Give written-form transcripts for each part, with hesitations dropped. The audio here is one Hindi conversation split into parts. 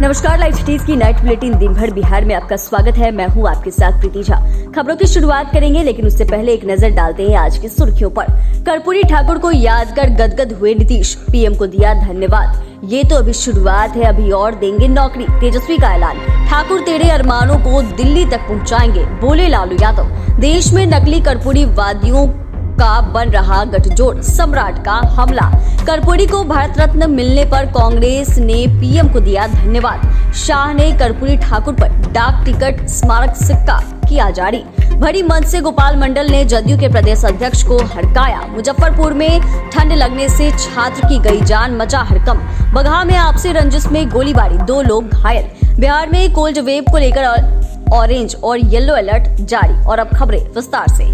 नमस्कार, लाइव सिटीज की नाइट बुलेटिन दिन भर बिहार में आपका स्वागत है। मैं हूं आपके साथ प्रीति झा। खबरों की शुरुआत करेंगे, लेकिन उससे पहले एक नजर डालते हैं आज की सुर्खियों पर। कर्पूरी ठाकुर को याद कर गदगद हुए नीतीश, पीएम को दिया धन्यवाद। ये तो अभी शुरुआत है, अभी और देंगे नौकरी, तेजस्वी का ऐलान। ठाकुर तेरे अरमानों को दिल्ली तक पहुँचाएंगे, बोले लालू यादव। देश में नकली कर्पूरी वादियों का बन रहा गठजोड़, सम्राट का हमला। कर्पूरी को भारत रत्न मिलने पर कांग्रेस ने पीएम को दिया धन्यवाद। शाह ने कर्पूरी ठाकुर पर डाक टिकट स्मारक सिक्का किया जारी। भरी मंच से गोपाल मंडल ने जदयू के प्रदेश अध्यक्ष को हड़काया। मुजफ्फरपुर में ठंड लगने से छात्र की गई जान, मचा हड़कंप। बगहा में आपसी रंजिश में गोलीबारी, 2 लोग घायल। बिहार में कोल्ड वेव को लेकर ऑरेंज और येलो अलर्ट जारी। और अब खबरें विस्तार से।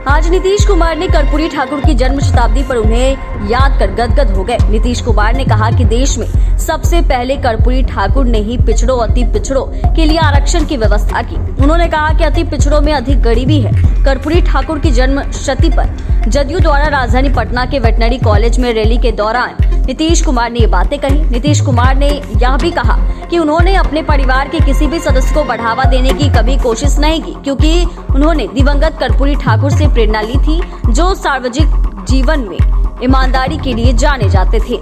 आज नीतीश कुमार ने कर्पूरी ठाकुर की जन्म शताब्दी पर उन्हें याद कर गदगद हो गए। नीतीश कुमार ने कहा कि देश में सबसे पहले कर्पूरी ठाकुर ने ही पिछड़ों, अति पिछड़ों के लिए आरक्षण की व्यवस्था की। उन्होंने कहा कि अति पिछड़ों में अधिक गरीबी है। कर्पूरी ठाकुर की जन्म शती पर जदयू द्वारा राजधानी पटना के वेटनरी कॉलेज में रैली के दौरान नीतीश कुमार ने ये बातें कही। नीतीश कुमार ने यह भी कहा कि उन्होंने अपने परिवार के किसी भी सदस्य को बढ़ावा देने की कभी कोशिश नहीं की, क्योंकि उन्होंने दिवंगत कर्पूरी ठाकुर से प्रेरणा ली थी, जो सार्वजनिक जीवन में ईमानदारी के लिए जाने जाते थे।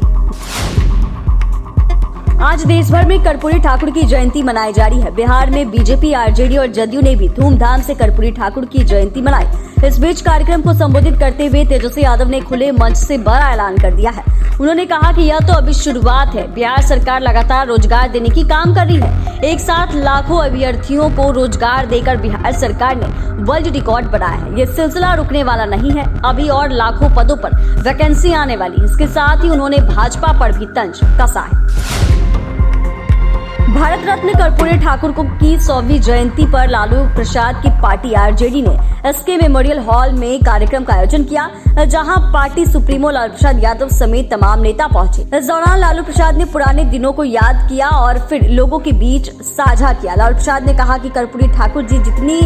आज देश भर में कर्पूरी ठाकुर की जयंती मनाई जा रही है। बिहार में बीजेपी, आरजेडी और जदयू ने भी धूमधाम से कर्पूरी ठाकुर की जयंती मनाई। इस बीच कार्यक्रम को संबोधित करते हुए तेजस्वी यादव ने खुले मंच से बड़ा ऐलान कर दिया है। उन्होंने कहा कि यह तो अभी शुरुआत है। बिहार सरकार लगातार रोजगार देने की काम कर रही है। एक साथ लाखों अभ्यर्थियों को रोजगार देकर बिहार सरकार ने वर्ल्ड रिकॉर्ड बनाया है। ये सिलसिला रुकने वाला नहीं है, अभी और लाखों पदों पर वैकेंसी आने वाली। इसके साथ ही उन्होंने भाजपा पर भी तंज कसा है। भारत रत्न कर्पूरी ठाकुर की 100वीं जयंती पर लालू प्रसाद की पार्टी आरजेडी ने एसके मेमोरियल हॉल में कार्यक्रम का आयोजन किया, जहां पार्टी सुप्रीमो लालू प्रसाद यादव समेत तमाम नेता पहुंचे। इस दौरान लालू प्रसाद ने पुराने दिनों को याद किया और फिर लोगों के बीच साझा किया। लालू प्रसाद ने कहा कि कर्पूरी ठाकुर जी जितनी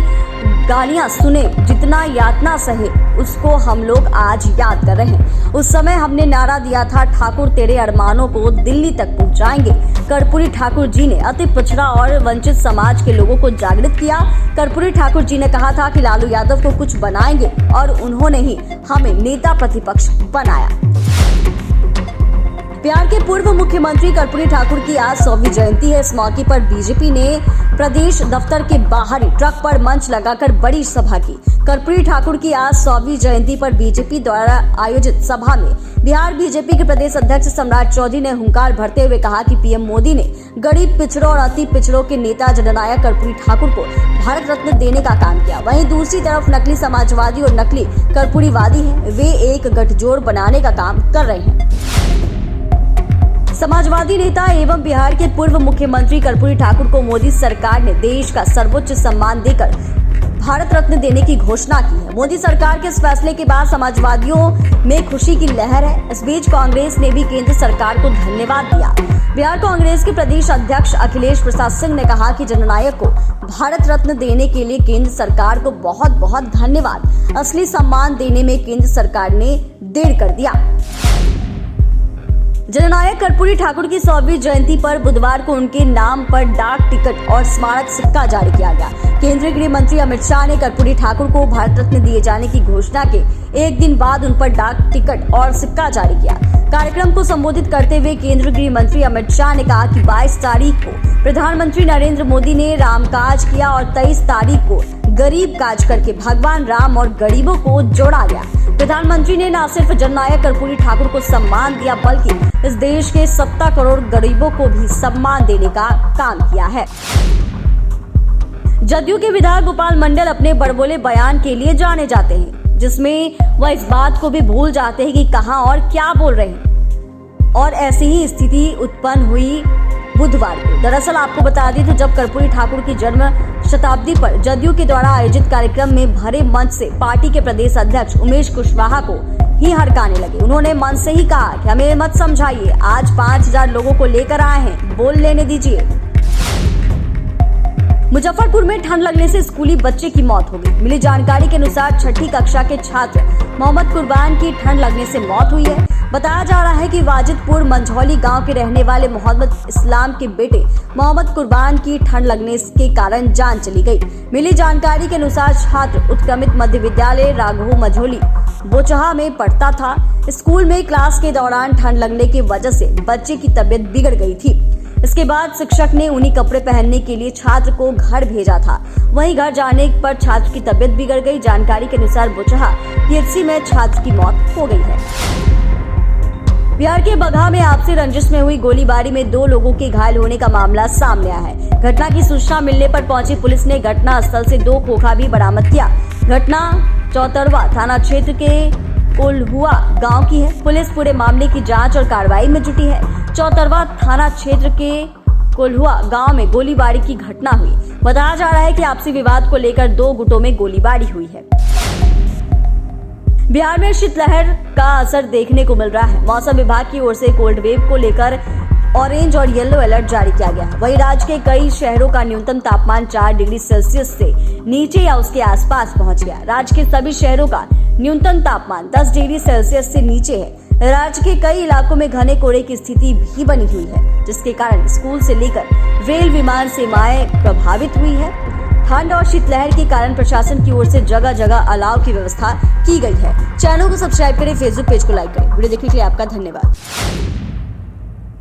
गालियां सुने, जितना यातना सहे, उसको हम लोग आज याद कर रहे हैं। उस समय हमने नारा दिया था, ठाकुर तेरे अरमानों को दिल्ली तक पहुंचाएंगे। कर्पूरी ठाकुर जी ने अति पिछड़ा और वंचित समाज के लोगों को जागृत किया। कर्पूरी ठाकुर जी ने कहा था कि लालू यादव को कुछ बनाएंगे, और उन्होंने ही हमें नेता प्रतिपक्ष बनाया। बिहार के पूर्व मुख्यमंत्री कर्पूरी ठाकुर की आज 100वीं जयंती है। इस मौके पर बीजेपी ने प्रदेश दफ्तर के बाहरी ट्रक पर मंच लगाकर बड़ी सभा की। कर्पूरी ठाकुर की आज 100वीं जयंती पर बीजेपी द्वारा आयोजित सभा में बिहार बीजेपी के प्रदेश अध्यक्ष सम्राट चौधरी ने हुंकार भरते हुए कहा कि पीएम मोदी ने गरीब, पिछड़ों और अति पिछड़ों के नेता जननायक कर्पूरी ठाकुर को भारत रत्न देने का काम किया। वहीं दूसरी तरफ नकली समाजवादी और नकली कर्पूरीवादी हैं, वे एक गठजोड़ बनाने का काम कर रहे हैं। समाजवादी नेता एवं बिहार के पूर्व मुख्यमंत्री कर्पूरी ठाकुर को मोदी सरकार ने देश का सर्वोच्च सम्मान देकर भारत रत्न देने की घोषणा की है। मोदी सरकार के इस फैसले के बाद समाजवादियों में खुशी की लहर है। इस बीच कांग्रेस ने भी केंद्र सरकार को धन्यवाद दिया। बिहार कांग्रेस के प्रदेश अध्यक्ष अखिलेश प्रसाद सिंह ने कहा कि जननायक को भारत रत्न देने के लिए केंद्र सरकार को बहुत बहुत धन्यवाद। असली सम्मान देने में केंद्र सरकार ने देर कर दिया। जननायक कर्पूरी ठाकुर की 100वीं जयंती पर बुधवार को उनके नाम पर डाक टिकट और स्मारक सिक्का जारी किया गया। केंद्रीय गृह मंत्री अमित शाह ने कर्पूरी ठाकुर को भारत रत्न दिए जाने की घोषणा के एक दिन बाद उन पर डाक टिकट और सिक्का जारी किया। कार्यक्रम को संबोधित करते हुए केंद्रीय गृह मंत्री अमित शाह ने कहा कि 22 तारीख को प्रधानमंत्री नरेंद्र मोदी ने रामकाज किया और 23 तारीख को गरीब काज करके भगवान राम और गरीबों को जोड़ा गया। प्रधानमंत्री ने न सिर्फ जननायक कर्पूरी ठाकुर को सम्मान दिया, बल्कि इस देश के 70 करोड़ गरीबों को भी सम्मान देने का काम किया है। जदयू के विधायक गोपाल मंडल अपने बड़बोले बयान के लिए जाने जाते हैं, जिसमें वह इस बात को भी भूल जाते हैं कि कहां और क्या बोल रहे हैं। और ऐसी ही स्थिति उत्पन्न हुई बुधवार को। दरअसल आपको बता दें तो जब कर्पूरी ठाकुर की जन्म शताब्दी पर जदयू के द्वारा आयोजित कार्यक्रम में भरे मंच से पार्टी के प्रदेश अध्यक्ष उमेश कुशवाहा को ही हड़काने लगे। उन्होंने मंच से ही कहा कि हमें मत समझाइए, आज 5000 लोगों को लेकर आए हैं, बोल लेने दीजिए। मुजफ्फरपुर में ठंड लगने से स्कूली बच्चे की मौत हो गई। मिली जानकारी के अनुसार छठी कक्षा के छात्र मोहम्मद कुर्बान की ठंड लगने से मौत हुई है। बताया जा रहा है कि वाजिदपुर मंझौली गांव के रहने वाले मोहम्मद इस्लाम के बेटे मोहम्मद कुर्बान की ठंड लगने के कारण जान चली गई। मिली जानकारी के अनुसार छात्र उत्क्रमित मध्य विद्यालय राघव मंझौली बोचहा में पढ़ता था। स्कूल में क्लास के दौरान ठंड लगने की वजह से बच्चे की तबीयत बिगड़ गई थी। इसके बाद शिक्षक ने ऊनी कपड़े पहनने के लिए छात्र को घर भेजा था। वहीं घर जाने पर छात्र की तबीयत बिगड़ गई। जानकारी के अनुसार बोचहा पीएचसी में छात्र की मौत हो गई है। बिहार के बगहा में आपसी रंजिश में हुई गोलीबारी में 2 लोगों के घायल होने का मामला सामने आया है। घटना की सूचना मिलने पर पहुंची पुलिस ने घटना स्थल से 2 खोखा भी बरामद किया। घटना चौतरवा थाना क्षेत्र के कोल्हुआ गांव की है। पुलिस पूरे मामले की जांच और कार्रवाई में जुटी है। चौतरवा थाना क्षेत्र के कोल्हुआ गांव में गोलीबारी की घटना हुई। बताया जा रहा है कि आपसी विवाद को लेकर 2 गुटों में गोलीबारी हुई है। बिहार में शीतलहर का असर देखने को मिल रहा है। मौसम विभाग की ओर से कोल्ड वेव को लेकर ऑरेंज और येलो अलर्ट जारी किया गया है। वहीं राज्य के कई शहरों का न्यूनतम तापमान 4 डिग्री सेल्सियस से नीचे या उसके आसपास पहुंच गया। राज्य के सभी शहरों का न्यूनतम तापमान 10 डिग्री सेल्सियस से नीचे है। राज्य के कई इलाकों में घने कोहरे की स्थिति भी बनी हुई है, जिसके कारण स्कूल से लेकर रेल विमान सेवाएं प्रभावित हुई है। ठंड और शीतलहर के कारण प्रशासन की ओर से जगह जगह अलाव की व्यवस्था की गई है। चैनल को सब्सक्राइब करें, फेसबुक पेज को लाइक करें। वीडियो देखने के लिए आपका धन्यवाद।